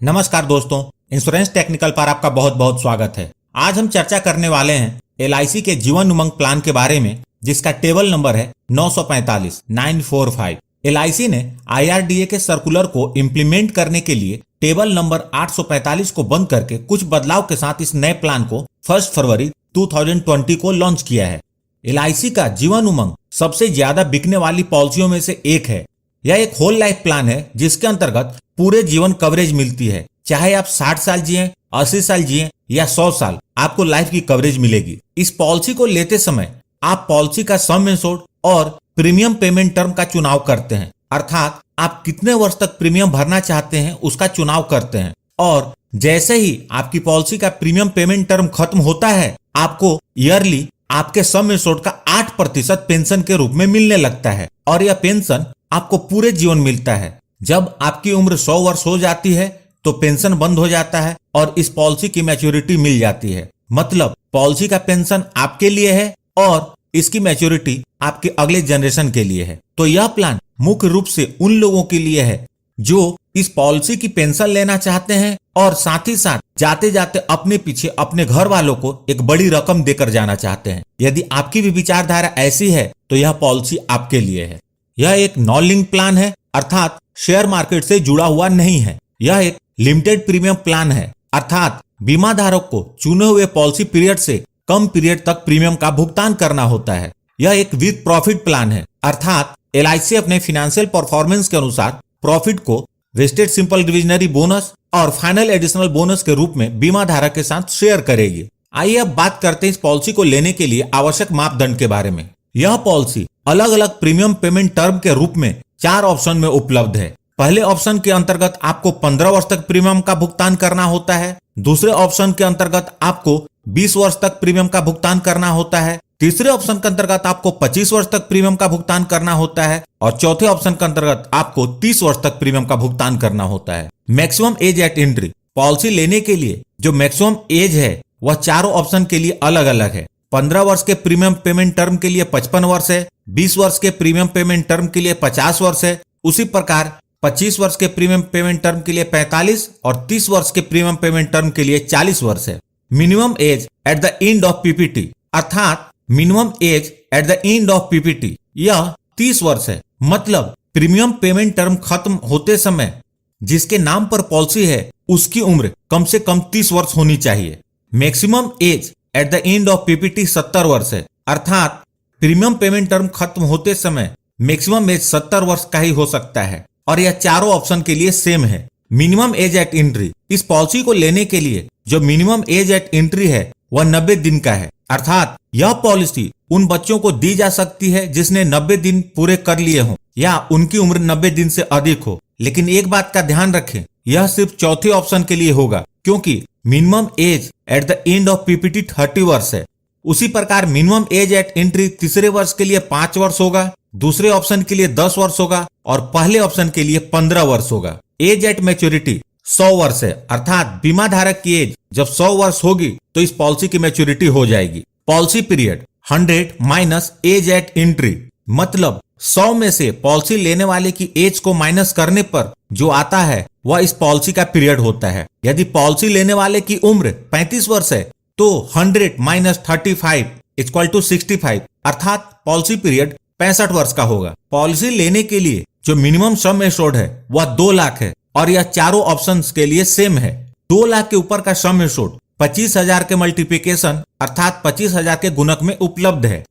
नमस्कार दोस्तों, insurance technical पर आपका बहुत बहुत स्वागत है। आज हम चर्चा करने वाले हैं LIC के जीवन उमंग प्लान के बारे में, जिसका टेबल नंबर है 945 LIC ने IRDA के सर्कुलर को इम्प्लीमेंट करने के लिए टेबल नंबर 845 को बंद करके कुछ बदलाव के साथ इस नए प्लान को 1 फरवरी 2020 को लॉन्च किया है। LIC का जीवन उमंग सबसे ज्यादा बिकने वाली पॉलिसियों में से एक है। यह एक होल लाइफ प्लान है जिसके अंतर्गत पूरे जीवन कवरेज मिलती है। चाहे आप 60 साल जिए, 80 साल जिए या 100 साल, आपको लाइफ की कवरेज मिलेगी। इस पॉलिसी को लेते समय आप पॉलिसी का सम एश्योर्ड और प्रीमियम पेमेंट टर्म का चुनाव करते हैं, अर्थात आप कितने वर्ष तक प्रीमियम भरना चाहते हैं उसका चुनाव करते हैं। और जैसे ही आपकी पॉलिसी का प्रीमियम पेमेंट टर्म खत्म होता है, आपको ईयरली आपके सम एश्योर्ड का 8% पेंशन के रूप में मिलने लगता है और यह पेंशन आपको पूरे जीवन मिलता है। जब आपकी उम्र 100 वर्ष हो जाती है तो पेंशन बंद हो जाता है और इस पॉलिसी की मैच्योरिटी मिल जाती है। मतलब पॉलिसी का पेंशन आपके लिए है और इसकी मैच्योरिटी आपके अगले जनरेशन के लिए है। तो यह प्लान मुख्य रूप से उन लोगों के लिए है जो इस पॉलिसी की पेंशन लेना चाहते हैं और साथ ही साथ जाते जाते अपने पीछे अपने घर वालों को एक बड़ी रकम देकर जाना चाहते हैं। यदि आपकी भी विचारधारा ऐसी है तो यह पॉलिसी आपके लिए है। यह एक नॉन लिंक प्लान है, अर्थात शेयर मार्केट से जुड़ा हुआ नहीं है। यह एक लिमिटेड प्रीमियम प्लान है, अर्थात बीमा धारक को चुने हुए पॉलिसी पीरियड से कम पीरियड तक प्रीमियम का भुगतान करना होता है। यह एक विद प्रॉफिट प्लान है, अर्थात LIC अपने फाइनेंशियल परफॉर्मेंस के अनुसार प्रॉफिट को वेस्टेड सिंपल डिविजनरी बोनस और फाइनल एडिशनल बोनस के रूप में बीमा धारक के साथ शेयर करेगी। आइए अब बात करते हैं इस पॉलिसी को लेने के लिए आवश्यक मापदंड के बारे में। यह पॉलिसी अलग अलग प्रीमियम पेमेंट टर्म के रूप में 4 ऑप्शन में उपलब्ध है। पहले ऑप्शन के अंतर्गत आपको 15 वर्ष तक प्रीमियम का भुगतान करना होता है। दूसरे ऑप्शन के अंतर्गत आपको 20 वर्ष तक प्रीमियम का भुगतान करना होता है। तीसरे ऑप्शन के अंतर्गत आपको 25 वर्ष तक प्रीमियम का भुगतान करना होता है और चौथे ऑप्शन के अंतर्गत आपको 30 वर्ष तक प्रीमियम का भुगतान करना होता है। Maximum age at entry policy लेने के लिए जो मैक्सिमम एज है वह चारों ऑप्शन के लिए अलग अलग है। 15 वर्ष के प्रीमियम पेमेंट टर्म के लिए 55 वर्ष है, 20 वर्ष के प्रीमियम पेमेंट टर्म के लिए 50 वर्ष है। उसी प्रकार 25 वर्ष के प्रीमियम पेमेंट टर्म के लिए 45 और 30 वर्ष के प्रीमियम पेमेंट टर्म के लिए 40 वर्ष है। Minimum age at the end of PPT, अर्थात minimum age at the end of PPT यह 30 वर्ष है। मतलब प्रीमियम पेमेंट टर्म खत्म होते समय जिसके नाम पर पॉलिसी है उसकी उम्र कम से कम 30 वर्ष होनी चाहिए। Maximum age at the end of PPT 70 वर्ष है, अर्थात प्रीमियम पेमेंट टर्म खत्म होते समय मैक्सिमम एज 70 वर्ष का ही हो सकता है और यह चारों ऑप्शन के लिए सेम है। मिनिमम एज एट एंट्री इस पॉलिसी को लेने के लिए जो मिनिमम एज एट एंट्री है वह 90 दिन का है, अर्थात यह पॉलिसी उन बच्चों को दी जा सकती है जिसने 90 दिन पूरे कर लिए हों या उनकी उम्र 90 दिन से अधिक हो। लेकिन एक बात का ध्यान रखें, यह सिर्फ चौथे ऑप्शन के लिए होगा क्योंकि minimum age at the end of PPT 30 वर्ष है। उसी प्रकार मिनिमम एज एट एंट्री तीसरे वर्ष के लिए 5 वर्ष होगा, दूसरे ऑप्शन के लिए 10 वर्ष होगा और पहले ऑप्शन के लिए 15 वर्ष होगा। एज एट मैच्योरिटी 100 वर्ष है, अर्थात बीमा धारक की एज जब 100 वर्ष होगी तो इस पॉलिसी की मैच्योरिटी हो जाएगी। Policy period 100 minus age at entry, मतलब 100 में से पॉलिसी लेने वाले की एज को माइनस करने पर जो आता है वह इस पॉलिसी का पीरियड होता है। यदि पॉलिसी लेने वाले की उम्र 35 वर्ष है तो 100 माइनस 35 इक्वल टू 65, अर्थात पॉलिसी पीरियड 65 वर्ष का होगा। पॉलिसी लेने के लिए जो मिनिमम सम एश्योर्ड है वह 2 लाख है और यह चारों ऑप्शंस के लिए सेम है। 2 लाख के ऊपर का सम एश्योर्ड 25,000 के मल्टीप्लिकेशन अर्थात 25,000 के गुणक में उपलब्ध है।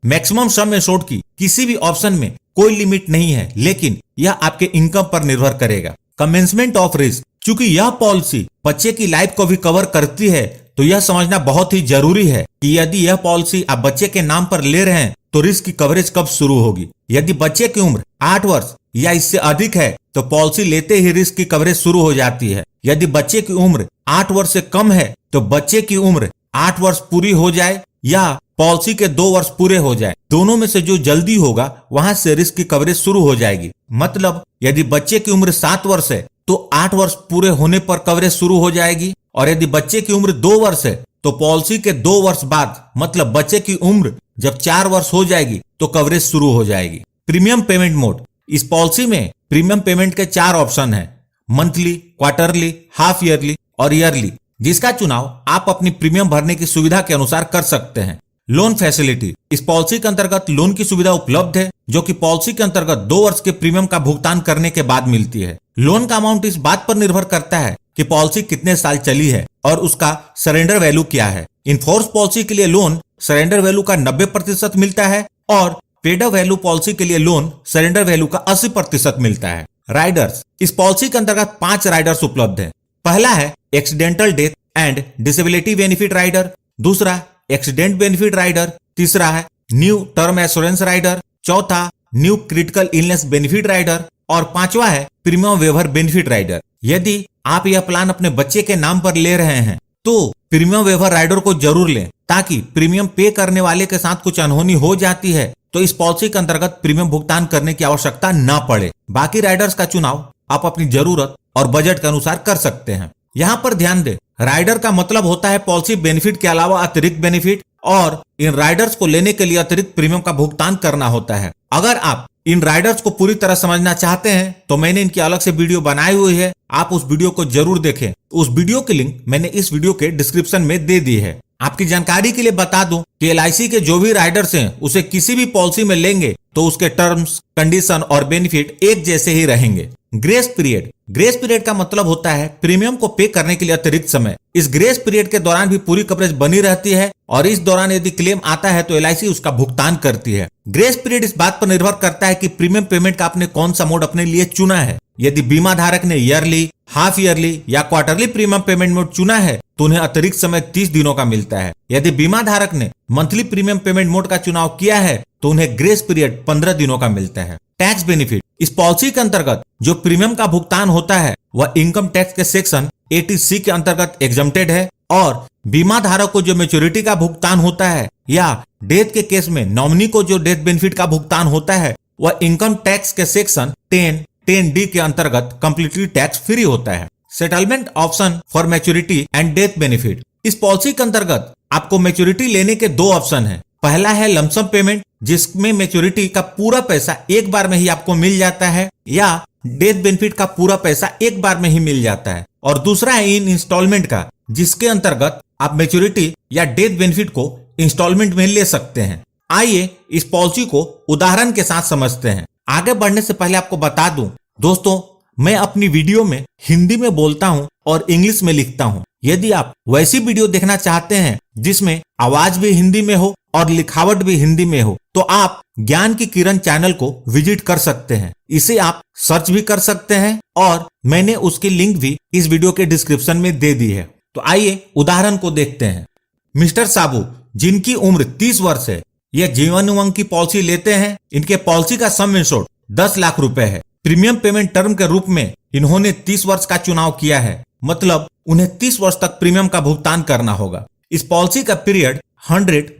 मैक्सिमम सम एश्योर्ड की किसी भी ऑप्शन में कोई लिमिट नहीं है, लेकिन यह आपके इनकम पर निर्भर करेगा। कमेंसमेंट ऑफ रिस्क, चूंकि यह पॉलिसी बच्चे की लाइफ को भी कवर करती है तो यह समझना बहुत ही जरूरी है कि यदि यह पॉलिसी आप बच्चे के नाम पर ले रहे हैं तो रिस्क की कवरेज कब शुरू होगी। यदि बच्चे की उम्र 8 वर्ष या इससे अधिक है तो पॉलिसी लेते ही रिस्क की कवरेज शुरू हो जाती है। यदि बच्चे की उम्र 8 वर्ष से कम है तो बच्चे की उम्र 8 वर्ष पूरी हो जाए या पॉलिसी के 2 वर्ष पूरे हो जाए, दोनों में से जो जल्दी होगा वहां से रिस्क की कवरेज शुरू हो जाएगी। मतलब यदि बच्चे की उम्र 7 वर्ष है तो 8 वर्ष पूरे होने पर कवरेज शुरू हो जाएगी और यदि बच्चे की उम्र 2 वर्ष है तो पॉलिसी के 2 वर्ष बाद मतलब बच्चे की उम्र जब 4 वर्ष हो जाएगी तो कवरेज शुरू हो जाएगी। प्रीमियम पेमेंट मोड, इस पॉलिसी में प्रीमियम पेमेंट के 4 ऑप्शन हैं। मंथली, क्वार्टरली, हाफ ईयरली और ईयरली, जिसका चुनाव आप अपनी प्रीमियम भरने की सुविधा के अनुसार कर सकते हैं। लोन फैसिलिटी, इस पॉलिसी के अंतर्गत लोन की सुविधा उपलब्ध है, जो कि पॉलिसी के अंतर्गत 2 वर्ष के प्रीमियम का भुगतान करने के बाद मिलती है। लोन का अमाउंट इस बात पर निर्भर करता है कि पॉलिसी कितने साल चली है और उसका सरेंडर वैल्यू क्या है। इनफोर्स पॉलिसी के लिए लोन सरेंडर वैल्यू का 90% मिलता है और पेड अप वैल्यू पॉलिसी के लिए लोन सरेंडर वैल्यू का 80% मिलता है। राइडर्स, इस पॉलिसी के अंतर्गत 5 राइडर्स उपलब्ध है। पहला है accidental death and disability benefit rider, दूसरा एक्सीडेंट बेनिफिट राइडर, तीसरा है न्यू टर्म एश्योरेंस राइडर, चौथा new critical illness benefit rider और पांचवा है प्रीमियम वेवर बेनिफिट राइडर। यदि आप यह प्लान अपने बच्चे के नाम पर ले रहे हैं तो प्रीमियम वेवर राइडर को जरूर लें, ताकि प्रीमियम पे करने वाले के साथ कुछ अनहोनी हो जाती है तो इस पॉलिसी के अंतर्गत प्रीमियम भुगतान करने की आवश्यकता न पड़े। बाकी राइडर्स का चुनाव आप अपनी जरूरत और बजट के अनुसार कर सकते हैं। यहाँ पर ध्यान दें, राइडर का मतलब होता है पॉलिसी बेनिफिट के अलावा अतिरिक्त बेनिफिट, और इन राइडर्स को लेने के लिए अतिरिक्त प्रीमियम का भुगतान करना होता है। अगर आप इन राइडर्स को पूरी तरह समझना चाहते हैं तो मैंने इनकी अलग से वीडियो बनाई हुई है, आप उस वीडियो को जरूर देखें। उस वीडियो की लिंक मैंने इस वीडियो के डिस्क्रिप्शन में दे दी है। आपकी जानकारी के लिए बता दूं कि एलआईसी के जो भी राइडर्स हैं उसे किसी भी पॉलिसी में लेंगे तो उसके टर्म्स, कंडीशन और बेनिफिट एक जैसे ही रहेंगे। ग्रेस पीरियड, ग्रेस पीरियड का मतलब होता है प्रीमियम को पे करने के लिए अतिरिक्त समय। इस ग्रेस पीरियड के दौरान भी पूरी कवरेज बनी रहती है और इस दौरान यदि क्लेम आता है तो एलआईसी उसका भुगतान करती है। ग्रेस पीरियड इस बात पर निर्भर करता है कि प्रीमियम पेमेंट का आपने कौन सा मोड अपने लिए चुना है। यदि बीमा धारक ने ईयरली, हाफ ईयरली या क्वार्टरली प्रीमियम पेमेंट मोड चुना है तो उन्हें अतिरिक्त समय 30 दिनों का मिलता है। यदि बीमा धारक ने मंथली प्रीमियम पेमेंट मोड का चुनाव किया है तो उन्हें ग्रेस पीरियड 15 दिनों का मिलता है। टैक्स बेनिफिट, इस पॉलिसी के अंतर्गत जो प्रीमियम का भुगतान होता है वह इनकम टैक्स के सेक्शन 80C के अंतर्गत एग्जम्प्टेड है, और बीमा धारक को जो मैच्योरिटी का भुगतान होता है या डेथ के केस में नॉमिनी को जो डेथ बेनिफिट का भुगतान होता है वह इनकम टैक्स के सेक्शन 10D के अंतर्गत कंप्लीटली टैक्स फ्री होता है। Settlement option for maturity and death benefit, इस पॉलिसी के अंतर्गत आपको मैच्योरिटी लेने के 2 ऑप्शन है। पहला है लमसम पेमेंट, जिसमें मैच्योरिटी का पूरा पैसा एक बार में ही आपको मिल जाता है, या डेथ बेनिफिट का पूरा पैसा एक बार में ही मिल जाता है। और दूसरा है इन इंस्टॉलमेंट का, जिसके अंतर्गत आप मैच्योरिटी या डेथ बेनिफिट को इंस्टॉलमेंट में ले सकते हैं। आइए इस पॉलिसी को उदाहरण के साथ समझते हैं। आगे बढ़ने से पहले आपको बता दूं दोस्तों, मैं अपनी वीडियो में हिंदी में बोलता हूं और इंग्लिश में लिखता हूं। यदि आप वैसी वीडियो देखना चाहते हैं जिसमें आवाज भी हिंदी में हो और लिखावट भी हिंदी में हो तो आप ज्ञान की किरण चैनल को विजिट कर सकते हैं। इसे आप सर्च भी कर सकते हैं और मैंने उसकी लिंक भी इस वीडियो के डिस्क्रिप्शन में दे दी है। तो आइए उदाहरण को देखते हैं। मिस्टर साबू, जिनकी उम्र 30 वर्ष है, यह जीवन उमंग की पॉलिसी लेते हैं। इनके पॉलिसी का सम इंश्योर्ड 10 लाख रुपए है। प्रीमियम पेमेंट टर्म के रूप में इन्होंने 30 वर्ष का चुनाव किया है, मतलब उन्हें 30 वर्ष तक प्रीमियम का भुगतान करना होगा। इस पॉलिसी का पीरियड 100 -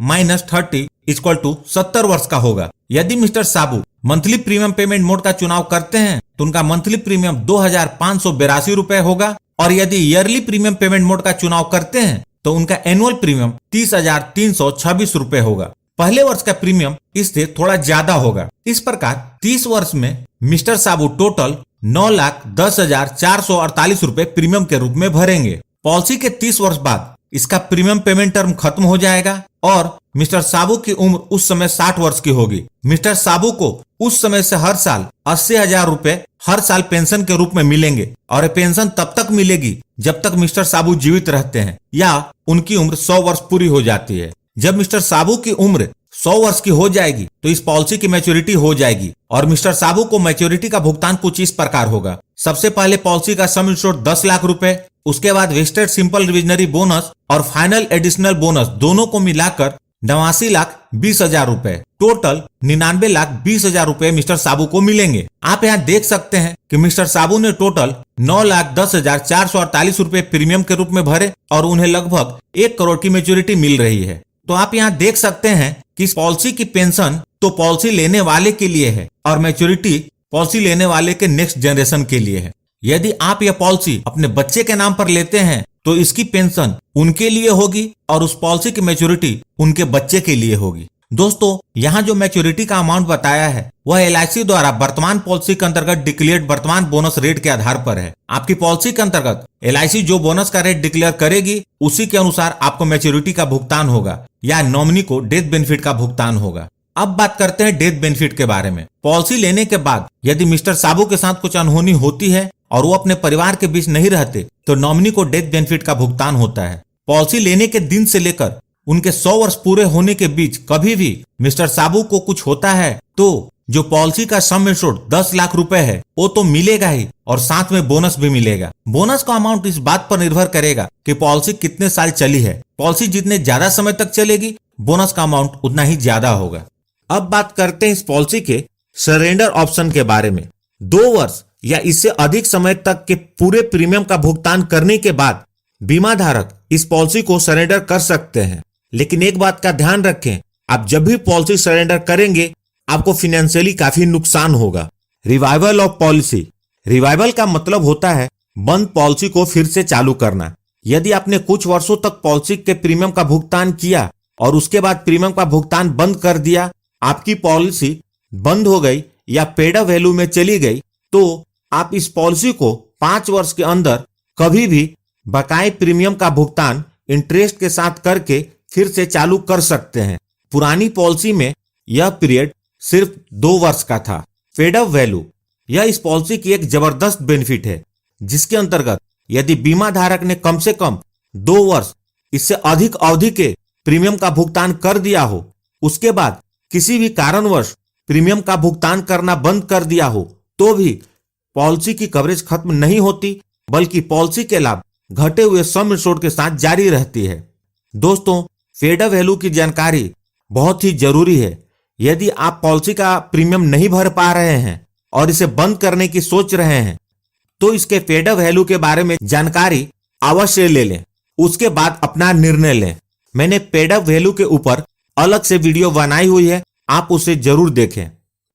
30 = 70 वर्ष का होगा। यदि मिस्टर साबू मंथली प्रीमियम पेमेंट मोड का चुनाव करते हैं तो उनका मंथली प्रीमियम 2582 रुपए होगा, और यदि ईयरली प्रीमियम पेमेंट मोड का चुनाव करते हैं तो उनका एनुअल प्रीमियम 30,326 रुपए होगा। पहले वर्ष का प्रीमियम इससे थोड़ा ज्यादा होगा। इस प्रकार 30 वर्ष में मिस्टर साबू टोटल 9,10,448 रुपए प्रीमियम के रूप में भरेंगे। पॉलिसी के 30 वर्ष बाद इसका प्रीमियम पेमेंट टर्म खत्म हो जाएगा और मिस्टर साबू की उम्र उस समय 60 वर्ष की होगी। मिस्टर साबू को उस समय से हर साल 80,000 रुपए हर साल पेंशन के रूप में मिलेंगे, और पेंशन तब तक मिलेगी जब तक मिस्टर साबू जीवित रहते हैं या उनकी उम्र 100 वर्ष पूरी हो जाती है। जब मिस्टर साबू की उम्र 100 वर्ष की हो जाएगी तो इस पॉलिसी की मैच्योरिटी हो जाएगी, और मिस्टर साबू को मैच्योरिटी का भुगतान कुछ इस प्रकार होगा। सबसे पहले पॉलिसी का सम इंश्योर्ड 10 लाख रुपए, उसके बाद वेस्टेड सिंपल रिविजनरी बोनस और फाइनल एडिशनल बोनस दोनों को मिलाकर 89,20,000 रुपए, टोटल 99,20,000 रुपए मिस्टर साबू को मिलेंगे। आप यहाँ देख सकते हैं कि मिस्टर साबू ने टोटल 9,10,448 रुपए प्रीमियम के रूप में भरे और उन्हें लगभग 1 करोड़ की मैच्योरिटी मिल रही है। तो आप यहाँ देख सकते हैं कि इस पॉलिसी की पेंशन तो पॉलिसी लेने वाले के लिए है और मैच्योरिटी पॉलिसी लेने वाले के नेक्स्ट जनरेशन के लिए है। यदि आप यह पॉलिसी अपने बच्चे के नाम पर लेते हैं तो इसकी पेंशन उनके लिए होगी और उस पॉलिसी की मैच्योरिटी उनके बच्चे के लिए होगी। दोस्तों यहाँ जो मैच्योरिटी का अमाउंट बताया है वह एलआईसी द्वारा वर्तमान पॉलिसी के अंतर्गत डिक्लेयर्ड वर्तमान बोनस रेट के आधार पर है। आपकी पॉलिसी के अंतर्गत एलआईसी जो बोनस का रेट डिक्लेयर करेगी उसी के अनुसार आपको मैच्योरिटी का भुगतान होगा या नॉमिनी को डेथ बेनिफिट का भुगतान होगा। अब बात करते हैं डेथ बेनिफिट के बारे में। पॉलिसी लेने के बाद यदि मिस्टर साबू के साथ कुछ अनहोनी होती है और वो अपने परिवार के बीच नहीं रहते तो नॉमिनी को डेथ बेनिफिट का भुगतान होता है। पॉलिसी लेने के दिन से लेकर उनके 100 वर्ष पूरे होने के बीच कभी भी मिस्टर साबू को कुछ होता है तो जो पॉलिसी का सम एश्योर्ड 10 लाख रुपए है वो तो मिलेगा ही और साथ में बोनस भी मिलेगा। बोनस का अमाउंट इस बात पर निर्भर करेगा कि पॉलिसी कितने साल चली है। पॉलिसी जितने ज्यादा समय तक चलेगी बोनस का अमाउंट उतना ही ज्यादा होगा। अब बात करते हैं इस पॉलिसी के सरेंडर ऑप्शन के बारे में। 2 वर्ष या इससे अधिक समय तक के पूरे प्रीमियम का भुगतान करने के बाद बीमा धारक इस पॉलिसी को सरेंडर कर सकते हैं। लेकिन एक बात का ध्यान रखें, आप जब भी पॉलिसी सरेंडर करेंगे आपको फाइनेंशियली काफी नुकसान होगा। Revival of policy. रिवाइवल का मतलब होता है बंद पॉलिसी को फिर से चालू करना। यदि आपने कुछ वर्षों तक पॉलिसी के प्रीमियम का भुगतान किया और उसके बाद प्रीमियम का भुगतान बंद कर दिया, आपकी पॉलिसी बंद हो गई या पेड अप वैल्यू में चली गई, तो आप इस पॉलिसी को 5 वर्ष के अंदर कभी भी बकाए प्रीमियम का भुगतान इंटरेस्ट के साथ करके फिर से चालू कर सकते हैं। पुरानी पॉलिसी में यह पीरियड सिर्फ 2 वर्ष का था। पेड अप वैल्यू यह इस पॉलिसी की एक जबरदस्त बेनिफिट है जिसके अंतर्गत यदि बीमा धारक ने कम से कम 2 वर्ष इससे अधिक अवधि के प्रीमियम का भुगतान कर दिया हो, उसके बाद किसी भी कारणवश प्रीमियम का भुगतान करना बंद कर दिया हो, तो भी पॉलिसी की कवरेज खत्म नहीं होती बल्कि पॉलिसी के लाभ घटे हुए सम एश्योर्ड के साथ जारी रहती है। दोस्तों पेड अप वैल्यू की जानकारी बहुत ही जरूरी है। यदि आप पॉलिसी का प्रीमियम नहीं भर पा रहे हैं और इसे बंद करने की सोच रहे हैं तो इसके पेड अप वैल्यू के बारे में जानकारी अवश्य ले लें, उसके बाद अपना निर्णय लें। मैंने पेड अप वैल्यू के ऊपर अलग से वीडियो बनाई हुई है, आप उसे जरूर देखें।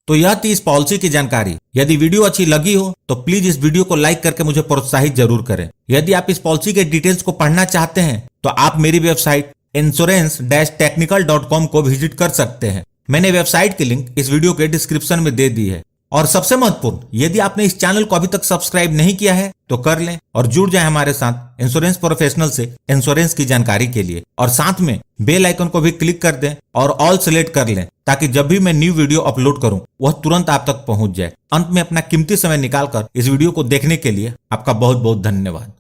तो यह थी इस पॉलिसी की जानकारी। यदि वीडियो अच्छी लगी हो तो प्लीज इस वीडियो को लाइक करके मुझे प्रोत्साहित जरूर करें। यदि आप इस पॉलिसी के डिटेल्स को पढ़ना चाहते हैं तो आप मेरी वेबसाइट insurance-technical.com को विजिट कर सकते हैं। मैंने वेबसाइट की लिंक इस वीडियो के डिस्क्रिप्शन में दे दी है। और सबसे महत्वपूर्ण, यदि आपने इस चैनल को अभी तक सब्सक्राइब नहीं किया है तो कर लें और जुड़ जाएं हमारे साथ इंश्योरेंस प्रोफेशनल से इंश्योरेंस की जानकारी के लिए। और साथ में बेल आइकन को भी क्लिक कर दें और ऑल सेलेक्ट कर लें ताकि जब भी मैं न्यू वीडियो अपलोड करूं वह तुरंत आप तक पहुंच जाए। अंत में अपना कीमती समय निकालकर इस वीडियो को देखने के लिए आपका बहुत बहुत धन्यवाद।